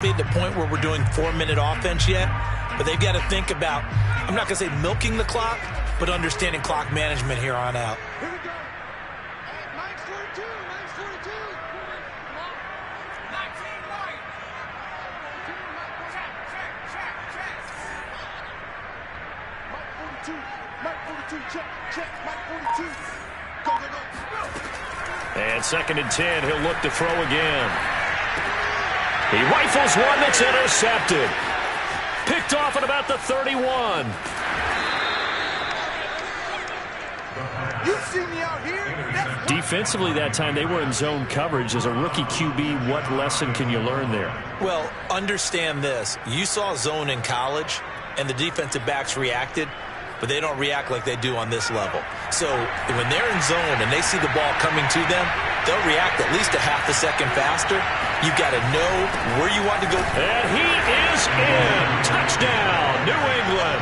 Be at the point where we're doing 4-minute offense yet, but they've got to think about, I'm not going to say milking the clock, but understanding clock management here on out. Here we go. Mike's 42. Mike's 42. Come on. 19 right. Mike 42. Mike 42. Check. Mike 42. Go. And 2nd and 10. He'll look to throw again. He rifles one that's intercepted. Picked off at about the 31. You see me out here? Defensively that time, they were in zone coverage. As a rookie QB, what lesson can you learn there? Well, understand this. You saw zone in college, and the defensive backs reacted, but they don't react like they do on this level. So when they're in zone and they see the ball coming to them, they'll react at least a half a second faster. You've got to know where you want to go. And he is in. Touchdown, New England.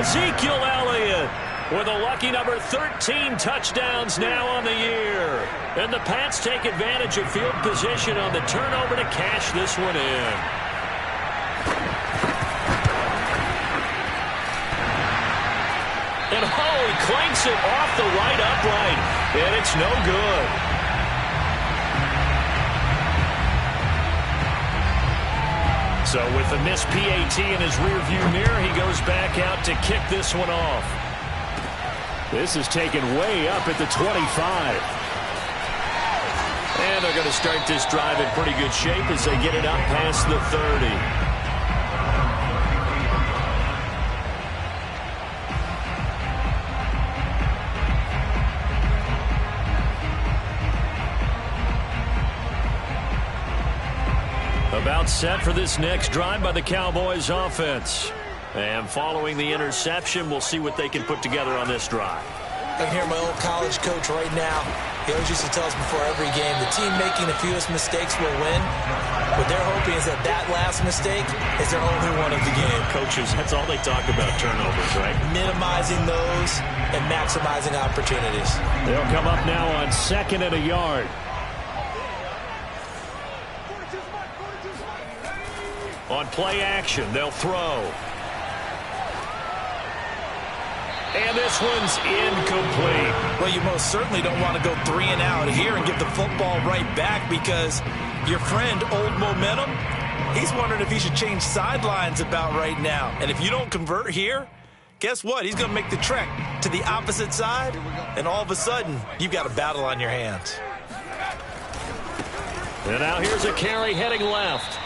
Ezekiel Elliott with a lucky number 13 touchdowns now on the year. And the Pats take advantage of field position on the turnover to cash this one in. And he clanks it off the right upright. And it's no good. So with the missed PAT in his rearview mirror, he goes back out to kick this one off. This is taken way up at the 25. And they're going to start this drive in pretty good shape as they get it up past the 30. About set for this next drive by the Cowboys offense. And following the interception, we'll see what they can put together on this drive. I can hear my old college coach right now. He always used to tell us before every game, the team making the fewest mistakes will win. What they're hoping is that last mistake is their only one of the game. Coaches, that's all they talk about, turnovers, right? Minimizing those and maximizing opportunities. They'll come up now on 2nd and a yard. On play action, they'll throw. And this one's incomplete. Well, you most certainly don't want to go 3 and out here and give the football right back, because your friend, Old Momentum, he's wondering if he should change sidelines about right now. And if you don't convert here, guess what? He's going to make the trek to the opposite side, and all of a sudden, you've got a battle on your hands. And now here's a carry heading left.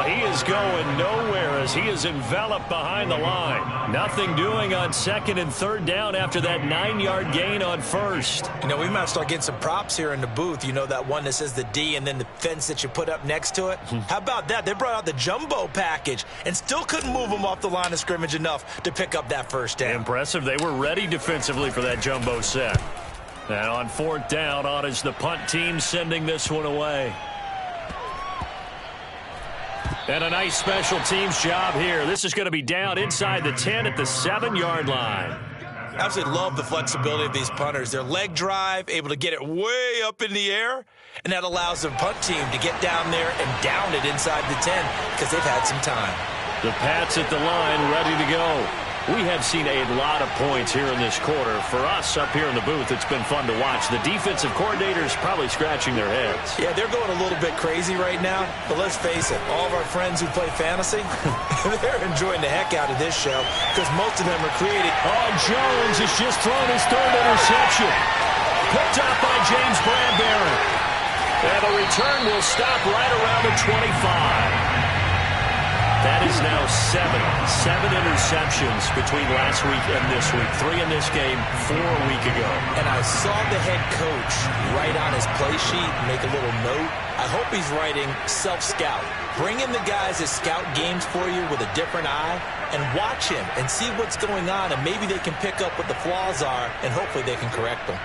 He is going nowhere as he is enveloped behind the line. Nothing doing on 2nd and 3rd down after that 9-yard gain on 1st. You know, we might start getting some props here in the booth. You know, that one that says the D and then the fence that you put up next to it? How about that? They brought out the jumbo package and still couldn't move them off the line of scrimmage enough to pick up that first down. Impressive. They were ready defensively for that jumbo set. And on 4th down, on is the punt team sending this one away. And a nice special teams job here. This is going to be down inside the 10 at the 7-yard line. Absolutely love the flexibility of these punters. Their leg drive, able to get it way up in the air, and that allows the punt team to get down there and down it inside the 10 because they've had some time. The Pats at the line, ready to go. We have seen a lot of points here in this quarter. For us up here in the booth, it's been fun to watch. The defensive coordinators probably scratching their heads. Yeah, they're going a little bit crazy right now. But let's face it, all of our friends who play fantasy, they're enjoying the heck out of this show because most of them are creating. Oh, Jones has just thrown his 3rd interception. Picked up by James Bradbury. And the return will stop right around the 25. That is now 7 interceptions between last week and this week. 3 in this game, 4 a week ago. And I saw the head coach write on his play sheet, make a little note. I hope he's writing self-scout. Bring in the guys that scout games for you with a different eye and watch him and see what's going on, and maybe they can pick up what the flaws are, and hopefully they can correct them.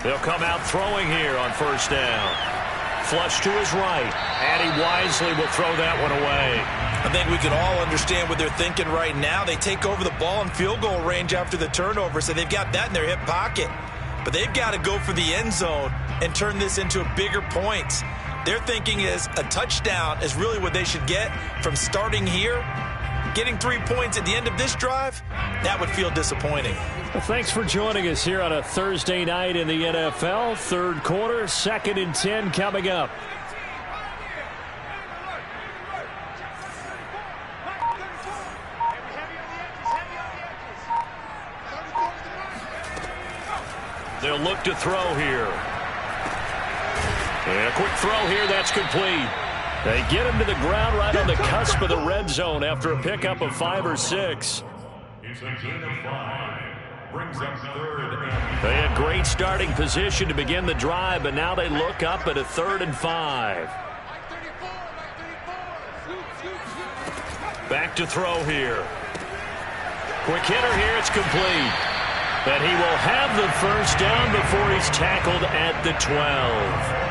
They'll come out throwing here on 1st down. Flush to his right, and he wisely will throw that one away. I think we can all understand what they're thinking right now. They take over the ball in field goal range after the turnover, so they've got that in their hip pocket. but they've got to go for the end zone and turn this into bigger points. Their thinking is a touchdown is really what they should get from starting here. Getting 3 points at the end of this drive, that would feel disappointing. Well, thanks for joining us here on a Thursday night in the NFL. Third quarter, 2nd and 10 coming up. They'll look to throw here. And a quick throw here, that's complete. They get him to the ground right on the cusp of the red zone after a pickup of 5 or 6. It's a gain of 5. Brings up 3rd. They had great starting position to begin the drive, but now they look up at a 3rd and 5. Back to throw here. Quick hitter here, it's complete. And he will have the first down before he's tackled at the 12.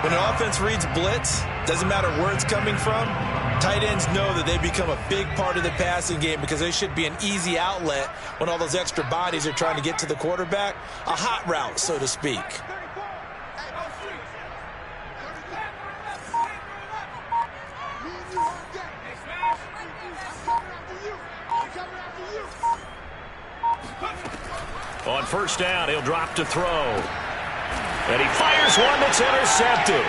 When an offense reads blitz, doesn't matter where it's coming from, tight ends know that they become a big part of the passing game because they should be an easy outlet when all those extra bodies are trying to get to the quarterback. A hot route, so to speak. On first down, he'll drop to throw. And he fires one that's intercepted.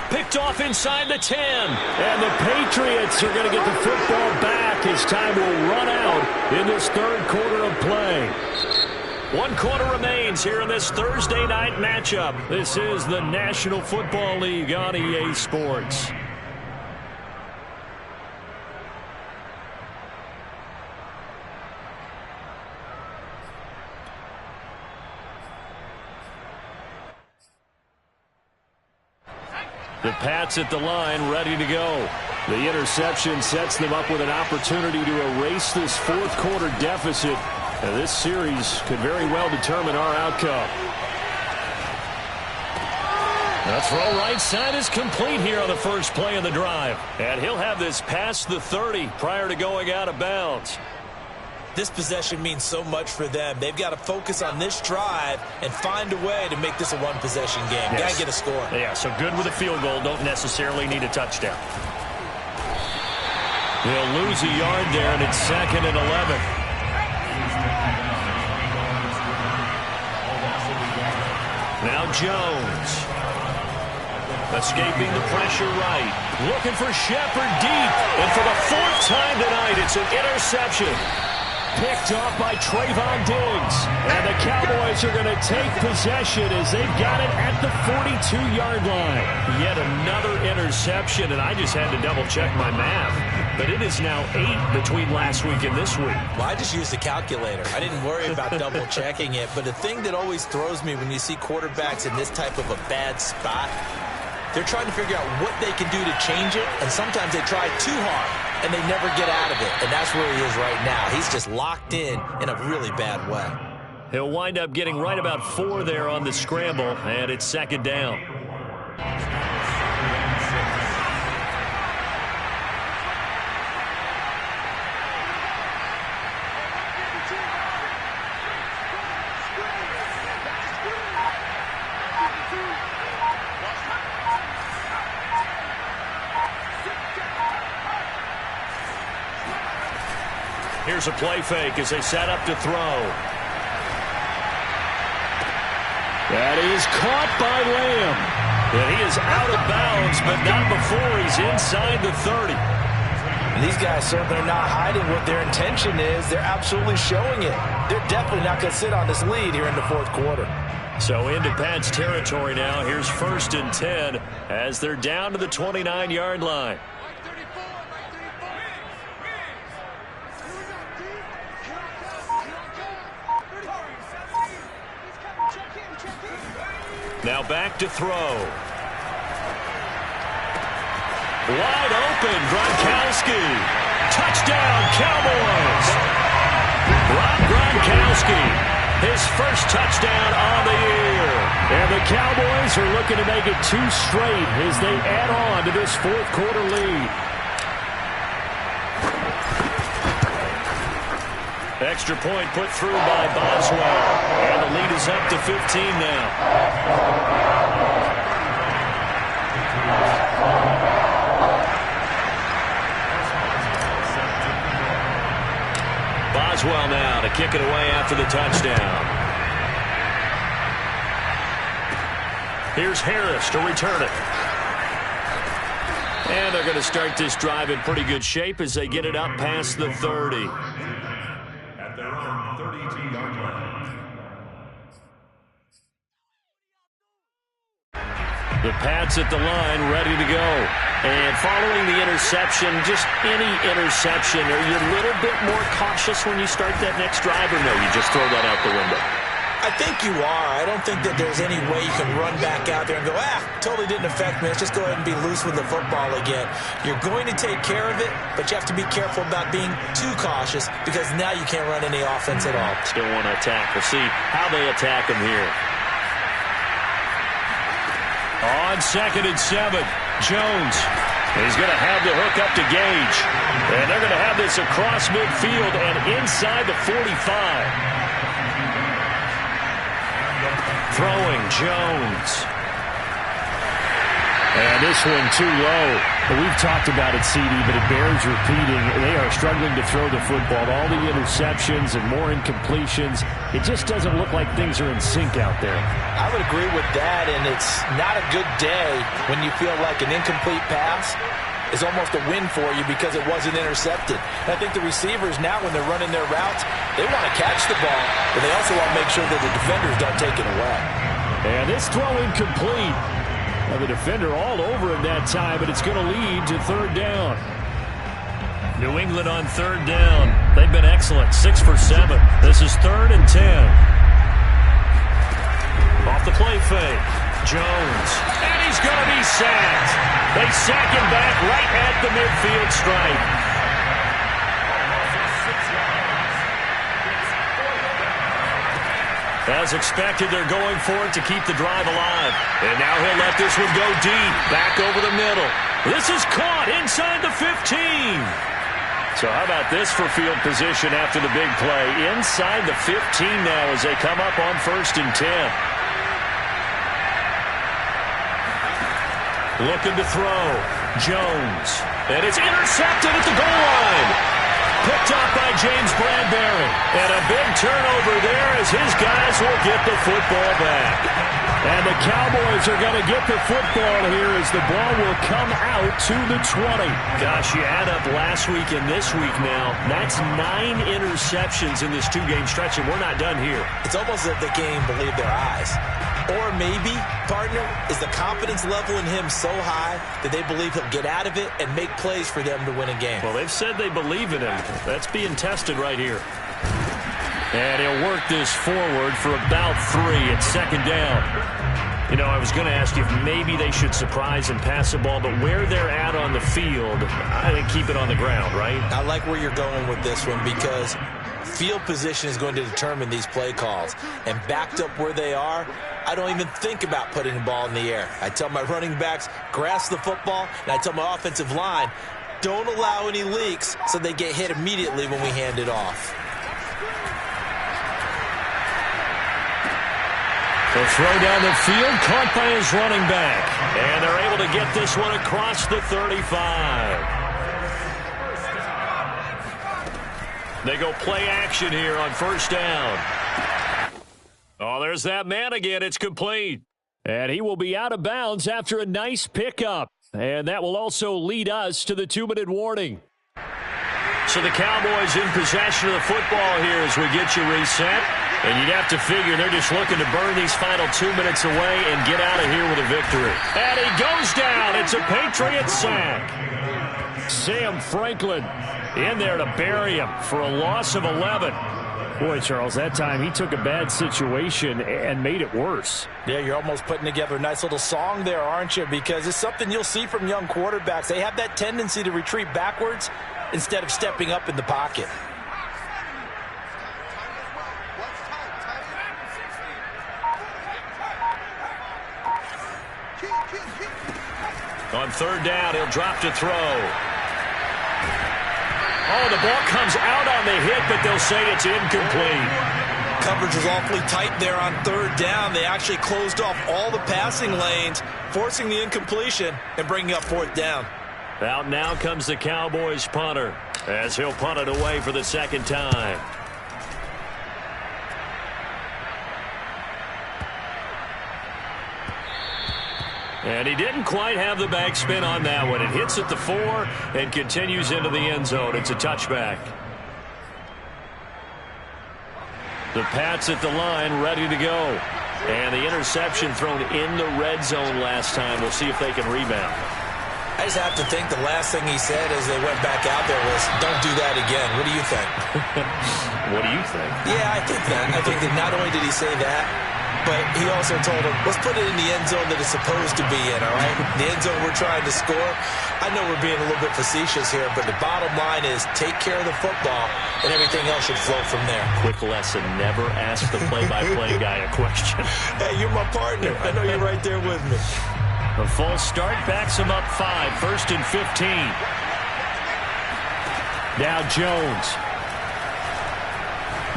Picked off inside the 10. And the Patriots are going to get the football back as time will run out in this third quarter of play. 1 quarter remains here in this Thursday night matchup. This is the National Football League on EA Sports. The Pats at the line, ready to go. The interception sets them up with an opportunity to erase this fourth quarter deficit. And this series could very well determine our outcome. The throw right side is complete here on the first play of the drive. And he'll have this past the 30 prior to going out of bounds. This possession means so much for them. They've got to focus on this drive and find a way to make this a one-possession game. Yes. Got to get a score. Yeah, so good with a field goal. Don't necessarily need a touchdown. They'll lose a yard there, and it's 2nd and 11. Now Jones. Escaping the pressure right. Looking for Shepard deep. And for the 4th time tonight, it's an interception. Picked off by Trayvon Diggs. And the Cowboys are going to take possession as they've got it at the 42-yard line. Yet another interception, and I just had to double-check my math. But it is now 8 between last week and this week. Well, I just used the calculator. I didn't worry about double-checking it. But the thing that always throws me when you see quarterbacks in this type of a bad spot, they're trying to figure out what they can do to change it, and sometimes they try too hard, and they never get out of it. And that's where he is right now. He's just locked in a really bad way. He'll wind up getting right about 4 there on the scramble, and it's 2nd down. Here's a play fake as they set up to throw. That is caught by Lamb. And he is out of bounds, but not before he's inside the 30. And these guys certainly are not hiding what their intention is. They're absolutely showing it. They're definitely not going to sit on this lead here in the 4th quarter. So into Pats territory now. Here's 1st and 10 as they're down to the 29-yard line. Now back to throw. Wide open, Gronkowski. Touchdown, Cowboys. Rob Gronkowski, his first touchdown on the year. And the Cowboys are looking to make it 2 straight as they add on to this 4th quarter lead. Extra point put through by Boswell. And the lead is up to 15 now. Boswell now to kick it away after the touchdown. Here's Harris to return it. And they're going to start this drive in pretty good shape as they get it up past the 30. At their own 32-yard line. The Pats at the line, ready to go. And following the interception, just any interception, are you a little bit more cautious when you start that next drive, or no, you just throw that out the window? I think you are. I don't think that there's any way you can run back out there and go, totally didn't affect me. Let's just go ahead and be loose with the football again. You're going to take care of it, but you have to be careful about being too cautious because now you can't run any offense at all. Still want to attack. We'll see how they attack him here. On 2nd and 7, Jones. He's going to have the hook up to Gage. And they're going to have this across midfield and inside the 45. Throwing Jones. And this one too low. We've talked about it, CD, but it bears repeating. They are struggling to throw the football. All the interceptions and more incompletions. It just doesn't look like things are in sync out there. I would agree with that, and it's not a good day when you feel like an incomplete pass is almost a win for you because it wasn't intercepted. And I think the receivers now, when they're running their routes, they want to catch the ball, but they also want to make sure that the defenders don't take it away. And this throw incomplete. Now the defender all over him that time, but it's going to lead to 3rd down. New England on 3rd down. They've been excellent, 6 for 7. This is 3rd and 10. Off the play fake. Jones. And he's going to be sacked. They sack him back right at the midfield stripe. As expected, they're going for it to keep the drive alive. And now he'll let this one go deep, back over the middle. This is caught inside the 15. So how about this for field position after the big play? Inside the 15 now as they come up on 1st and 10. Looking to throw. Jones. And it's intercepted at the goal line. Picked up by James Bradbury. And a big turnover there as his guys will get the football back. And the Cowboys are going to get the football here as the ball will come out to the 20. Gosh, you add up last week and this week now. That's 9 interceptions in this 2-game stretch, and we're not done here. It's almost as if they can't even believe their eyes. Or maybe, partner, is the confidence level in him so high that they believe he'll get out of it and make plays for them to win a game. Well, they've said they believe in him. That's being tested right here. And he'll work this forward for about 3 at 2nd down. You know, I was going to ask you if maybe they should surprise and pass the ball, but where they're at on the field, I think keep it on the ground, right? I like where you're going with this one because field position is going to determine these play calls. And backed up where they are, I don't even think about putting the ball in the air. I tell my running backs, grasp the football, and I tell my offensive line, don't allow any leaks so they get hit immediately when we hand it off. The throw down the field, caught by his running back. And they're able to get this one across the 35. They go play action here on 1st down. Oh, there's that man again. It's complete. And he will be out of bounds after a nice pickup. And that will also lead us to the 2-minute warning. So the Cowboys in possession of the football here as we get you reset. And you'd have to figure they're just looking to burn these final 2 minutes away and get out of here with a victory. And he goes down. It's a Patriot sack. Sam Franklin in there to bury him for a loss of 11. Boy, Charles, that time he took a bad situation and made it worse. Yeah, you're almost putting together a nice little song there, aren't you? Because it's something you'll see from young quarterbacks. They have that tendency to retreat backwards instead of stepping up in the pocket. On 3rd down, he'll drop to throw. Oh, the ball comes out on the hit, but they'll say it's incomplete. Coverage was awfully tight there on third down. They actually closed off all the passing lanes, forcing the incompletion and bringing up fourth down. Out now comes the Cowboys punter as he'll punt it away for the second time. And he didn't quite have the backspin on that one. It hits at the 4 and continues into the end zone. It's a touchback. The Pats at the line ready to go. And the interception thrown in the red zone last time. We'll see if they can rebound. I just have to think the last thing he said as they went back out there was, don't do that again. What do you think? What do you think? Yeah, I think that. I think that not only did he say that, but he also told him, let's put it in the end zone that it's supposed to be in, all right? The end zone we're trying to score. I know we're being a little bit facetious here, but the bottom line is take care of the football, and everything else should flow from there. Quick lesson, never ask the play-by-play guy a question. Hey, you're my partner. I know you're right there with me. A false start backs him up 5, 1st and 15. Now Jones.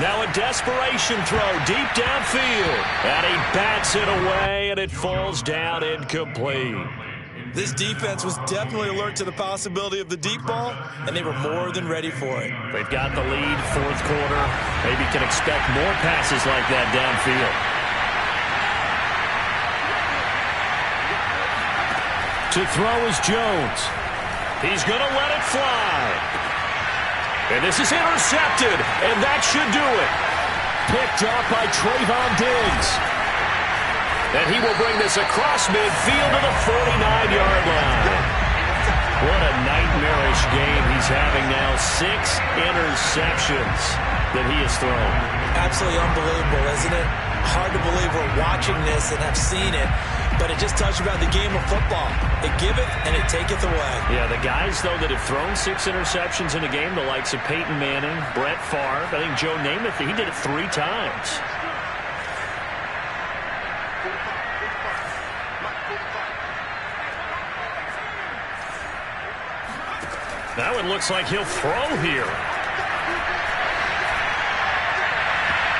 Now a desperation throw deep downfield. And he bats it away, and it falls down incomplete. This defense was definitely alert to the possibility of the deep ball, and they were more than ready for it. They've got the lead, fourth quarter. Maybe can expect more passes like that downfield. To throw is Jones. He's going to let it fly. And this is intercepted, and that should do it. Picked up by Trayvon Diggs. And he will bring this across midfield to the 49-yard line. What a nightmarish game he's having now. 6 interceptions that he has thrown. Absolutely unbelievable, isn't it? Hard to believe we're watching this and have seen it, but it just tells you about the game of football. It giveth and it taketh away. Yeah, the guys, though, that have thrown 6 interceptions in a game, the likes of Peyton Manning, Brett Favre, I think Joe Namath, he did it 3 times. That one looks like he'll throw here.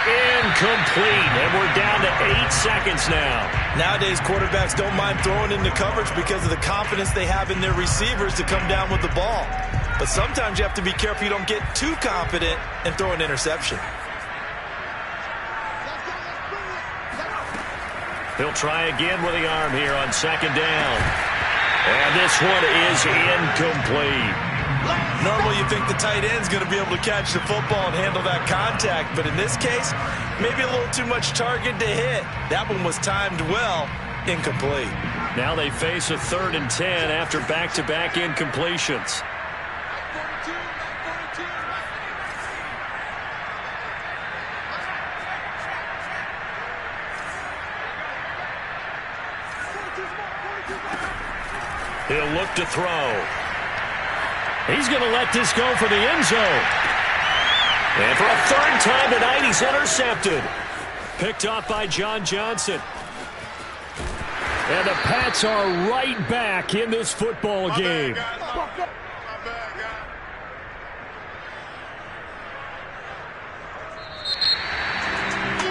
Incomplete, and we're down to 8 seconds now. Nowadays, quarterbacks don't mind throwing into coverage because of the confidence they have in their receivers to come down with the ball. But sometimes you have to be careful you don't get too confident and throw an interception. He'll try again with the arm here on second down. And this one is incomplete. Normally you think the tight end's going to be able to catch the football and handle that contact, but in this case, maybe a little too much target to hit. That one was timed well, incomplete. Now they face a 3rd and 10 after back-to-back incompletions. He'll look to throw. He's going to let this go for the end zone. And for a 3rd time tonight, he's intercepted. Picked off by John Johnson. And the Pats are right back in this football game.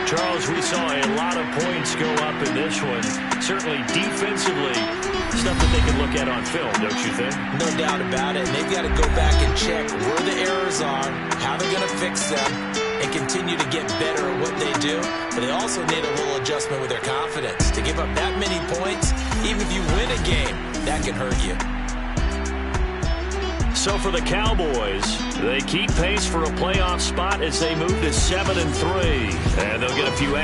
Charles, we saw a lot of points go up in this one. Certainly defensively, stuff that they can look at on film, don't you think? No doubt about it. And they've got to go back and check where the errors are, how they're going to fix them, and continue to get better at what they do. But they also need a little adjustment with their confidence. To give up that many points, even if you win a game, that can hurt you. So for the Cowboys, they keep pace for a playoff spot as they move to 7-3. And they'll get a few extra